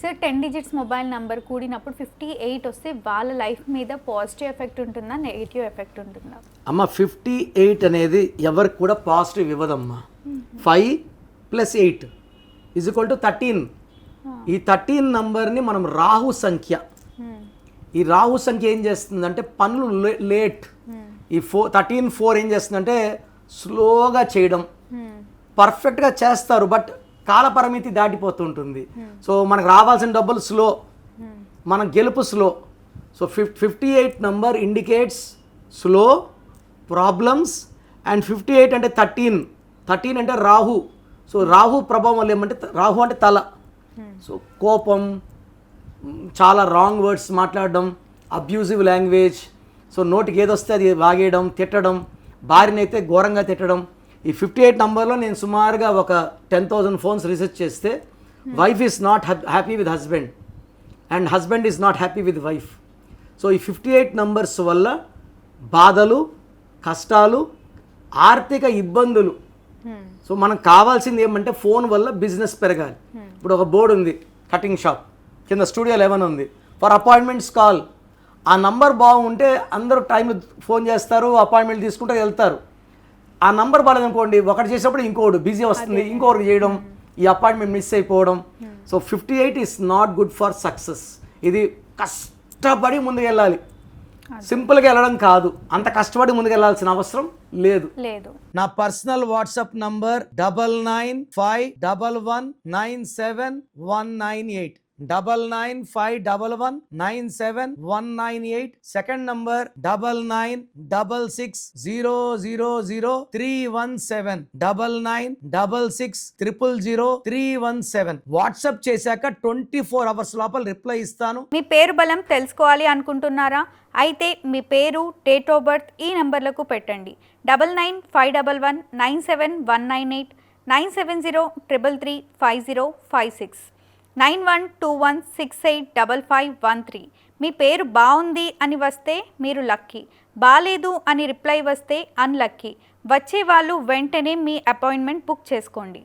Sir 10 digits mobile number కూడినప్పుడు 58 వస్తే వాళ్ళ life మీద పాజిటివ్ ఎఫెక్ట్ ఉంటుందా, నెగిటివ్ ఎఫెక్ట్ ఉంటుందా? అమ్మ 58 అనేది ఎవరికి కూడా పాజిటివ్ ఇవ్వదమ్మా. 5 + 8 = 13. ఈ 13 నంబర్ని మనం రాహు సంఖ్య. ఈ రాహు సంఖ్య ఏం చేస్తుందంటే పనులు లేట్. ఈ 13 ఏం చేస్తుందంటే స్లోగా చేయడం. పర్ఫెక్ట్గా చేస్తారు బట్ కాలపరిమితి దాటిపోతుంటుంది. సో మనకు రావాల్సిన డబ్బులు స్లో, మన గెలుపు slow. So 58 number indicates slow, problems. And 58 అంటే 13 అంటే రాహు. సో రాహు ప్రభావం వల్ల ఏమంటే, రాహు అంటే తల. సో కోపం, చాలా రాంగ్ వర్డ్స్ మాట్లాడడం, అబ్యూజివ్ లాంగ్వేజ్. సో నోటికి ఏదొస్తే అది వాగేయడం, తిట్టడం, భార్యనైతే ఘోరంగా తిట్టడం. ఈ 58 నంబర్లో నేను సుమారుగా ఒక 10,000 ఫోన్స్ రీసెర్చ్ చేస్తే wife is not happy with husband and husband is not happy with wife. So ఈ 58 నంబర్స్ వల్ల బాధలు, కష్టాలు, ఆర్థిక ఇబ్బందులు. సో మనకు కావాల్సింది ఏమంటే ఫోన్ వల్ల బిజినెస్ పెరగాలి. ఇప్పుడు ఒక బోర్డు ఉంది, కటింగ్ షాప్ కింద స్టూడియో 11 ఉంది, ఫర్ అపాయింట్మెంట్స్ కాల్. ఆ నంబర్ బాగుంటే అందరూ టైంలో ఫోన్ చేస్తారు, అపాయింట్మెంట్ తీసుకుంటే వెళ్తారు. ఆ నంబర్ బాగాలేదనుకోండి, ఒకటి చేసేటప్పుడు ఇంకోటి బిజీ వస్తుంది, ఇంకొకటి చేయడం, ఈ అపాయింట్మెంట్ మిస్ అయిపోవడం. So 58 is not good for success. ఇది కష్టపడి ముందుకు వెళ్ళాలి, సింపుల్గా వెళ్ళడం కాదు. అంత కష్టపడి ముందుకు వెళ్ళాల్సిన అవసరం లేదు. నా personal WhatsApp number 9951197198. 9951197198. Second number 9966000317. 9966000317. WhatsApp చేశాక 24 అవర్స్ లోపల రిప్లై ఇస్తాను. మీ పేరు బలం తెలుసుకోవాలి అనుకుంటున్నారా? అయితే మీ పేరు, డేట్ ఆఫ్ బర్త్ ఈ నంబర్లకు పెట్టండి. 9951197198, 9703335056, 9121685513. మీ పేరు బాగుంది అని వస్తే మీరు లక్కీ, బాలేదు అని రిప్లై వస్తే అన్లక్కీ. వచ్చే వాళ్ళు వెంటనే మీ అపాయింట్మెంట్ బుక్ చేసుకోండి.